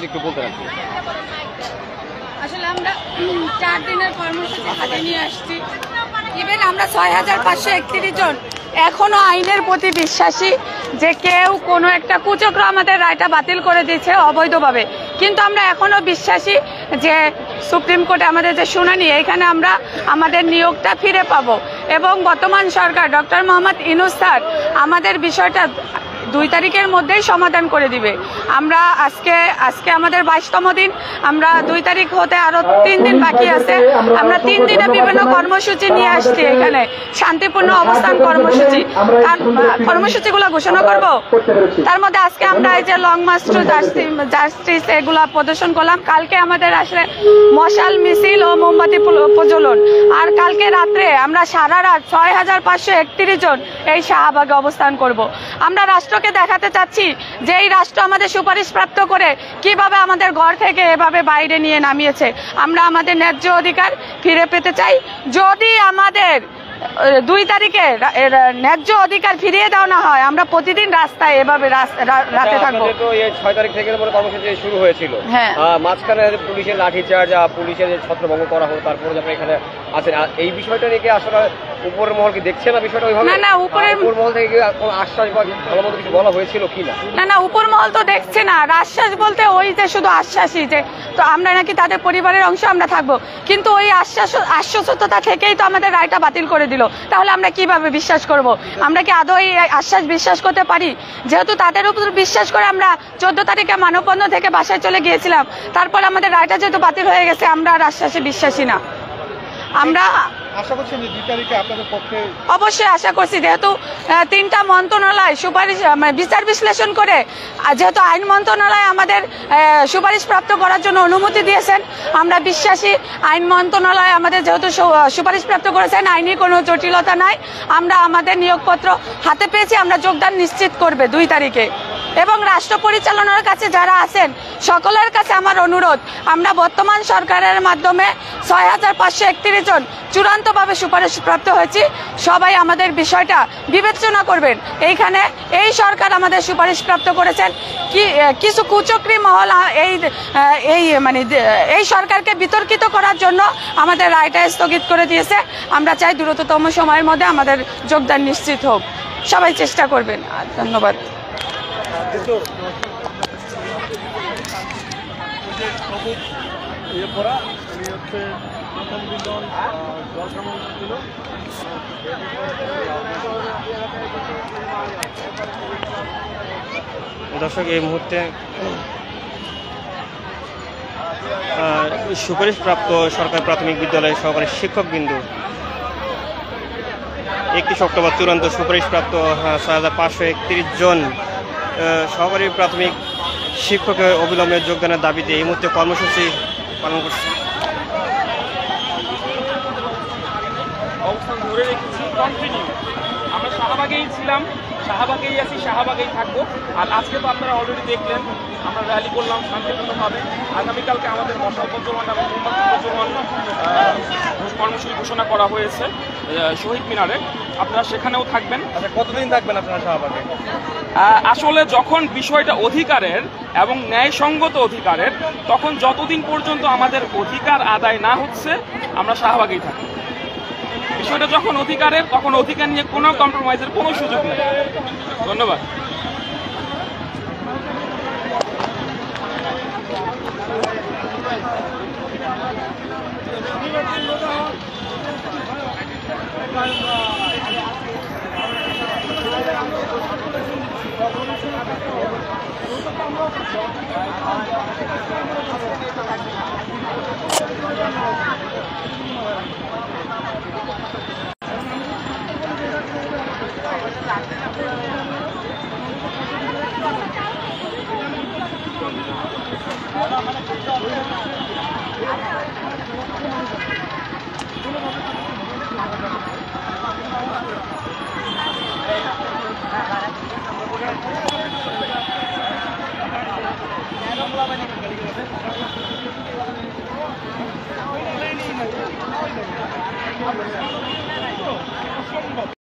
একটু বলতে রাখি। আসলে আমরা 4 দিনের কর্মসূচি হাতে নিয়ে আসছি। ইভেন আমরা 6531 জন এখনো আইনের প্রতি বিশ্বাসী যে কেউ কোনো একটা কুচক্র আমাদের রায়টা বাতিল করে দিয়েছে অবৈধভাবে, কিন্তু আমরা এখনো বিশ্বাসী যে সুপ্রিম কোর্টে আমাদের যে শুনানি এখানে আমরা আমাদের নিয়োগটা ফিরে পাবো এবং বর্তমান সরকার ডক্টর মোহাম্মদ ইউনূস স্যার আমাদের বিষয়টা 2 তারিখের মধ্যেই সমাধান করে দিবে। আমরা আজকে আমাদের 22তম দিন, আমরা 2 তারিখ হতে আরো 3 দিন বাকি আছে। আমরা 3 দিনে বিভিন্ন কর্মসূচি নিয়ে আসছি, এখানে শান্তিপূর্ণ অবস্থান কর্মসূচিগুলো ঘোষণা করব। তার মধ্যে আজকে আমরা এই যে লং মার্চ টু জাস্টিস এগুলা প্রদর্শন করলাম। কালকে আমাদের আসলে মশাল মিছিল ও মোমবাতি প্রজ্বলন, আর কালকে রাত্রে আমরা সারা রাত 6531 জন এই শাহবাগে অবস্থান করব। আমরা রাষ্ট্রকে দেখাতে চাচ্ছি যে এই রাষ্ট্র আমাদের সুপারিশ প্রাপ্ত করে কিভাবে আমাদের ঘর থেকে এভাবে বাইরে নিয়ে নামিয়েছে। আমরা আমাদের ন্যায্য অধিকার ফিরে পেতে চাই। যদি আমাদের 2 তারিখে ন্যায্য অধিকার ফিরিয়ে দেওয়া না হয়, আমরা প্রতিদিন রাস্তায় এভাবে রাতে থাকবো। 6 তারিখ থেকে কর্মসূচি শুরু হয়েছিল, মাঝখানে পুলিশের লাঠিচার্জ, পুলিশের ছত্রভঙ্গ করা হলো, তারপরে যখন এখানে আছেন এই বিষয়টা নিয়ে আসলে উপরের মহল কি দেখছে না বিষয়টা ওইভাবে? না, উপরের মহল থেকে কোনো আশ্বাস বা ভালো মতো কিছু বলা হয়েছিল কিনা? না, উপর মহল তো দেখছে না। আশ্বাস বলতে ওই যে শুধু আশ্বাসই যে তো আমরা নাকি তাদের পরিবারের অংশ আমরা থাকবো, কিন্তু ওই আশ্বস্ততা থেকেই তো আমাদের রায়টা বাতিল করে দিল। তাহলে আমরা কিভাবে বিশ্বাস করব? আমরা কি আদৌ এই আশ্বাস বিশ্বাস করতে পারি? যেহেতু তাদের উপর বিশ্বাস করে আমরা 14 তারিখে মানববন্ধন থেকে বাসায় চলে গিয়েছিলাম, তারপর আমাদের রায়টা যেহেতু বাতিল হয়ে গেছে, আমরা আর আশ্বাসে বিশ্বাসী না। আমরা আশা করছেন যে 2 তারিখে আপনাদের পক্ষে অবশ্যই আশা করছি, যেহেতু 3টা মন্ত্রণালয় সুপারিশ বিচার বিশ্লেষণ করে, যেহেতু আইন মন্ত্রণালয় আমাদের সুপারিশ প্রাপ্ত করার জন্য অনুমতি দিয়েছেন, আমরা বিশ্বাসী আইন মন্ত্রণালয় আমাদের যেহেতু সুপারিশ প্রাপ্ত করেছেন, আইনি কোনো জটিলতা নাই। আমরা আমাদের নিয়োগপত্র হাতে পেয়েছি, আমরা যোগদান নিশ্চিত করবে 2 তারিখে। এবং রাষ্ট্র পরিচালনার কাছে যারা আছেন সকলের কাছে আমার অনুরোধ, আমরা বর্তমান সরকারের মাধ্যমে 6531 জন চূড়ান্তভাবে সুপারিশ প্রাপ্ত হয়েছি। সবাই আমাদের বিষয়টা বিবেচনা করবেন। এইখানে এই সরকার আমাদের সুপারিশ প্রাপ্ত করেছেন, কিছু কুচক্রী মহল এই সরকারকে বিতর্কিত করার জন্য আমাদের রায়টা স্থগিত করে দিয়েছে। আমরা চাই দ্রুততম সময়ের মধ্যে আমাদের যোগদান নিশ্চিত হোক। সবাই চেষ্টা করবেন। ধন্যবাদ। দর্শক, এই মুহূর্তে সুপারিশপ্রাপ্ত সরকারি প্রাথমিক বিদ্যালয়ের সহকারী শিক্ষকবৃন্দ 31 অক্টোবর চূড়ান্ত সুপারিশপ্রাপ্ত 6531 জন সহকারী প্রাথমিক শিক্ষকের অবিলম্বে যোগদানের দাবিতে এই মুহূর্তে কর্মসূচি পালন করছে। অবস্থান ধরে রেখেছি, কন্টিনিউ। আমরা শাহবাগেই ছিলাম, শাহবাগেই আছি, শাহবাগেই থাকবো। আর আজকে তো আপনারা অলরেডি দেখলেন আমরা র্যালি করলাম শান্তিপূর্ণভাবে। আগামীকালকে আমাদের মশাল প্রজ্বলন এবং মোমবাতি প্রজ্বলন কর্মসূচি ঘোষণা করা হয়েছে শহীদ মিনারে। আপনারা সেখানেও থাকবেন। আচ্ছা, কতদিন থাকবেন আপনারা শাহবাগে? আসলে যখন বিষয়টা অধিকারের এবং ন্যায়সঙ্গত অধিকারের, তখন যতদিন পর্যন্ত আমাদের অধিকার আদায় না হচ্ছে আমরা শাহবাগেই থাকি। বিষয়টা যখন অধিকারের, তখন অধিকার নিয়ে কোনো কম্প্রোমাইজের কোনো সুযোগ নেই। ধন্যবাদ।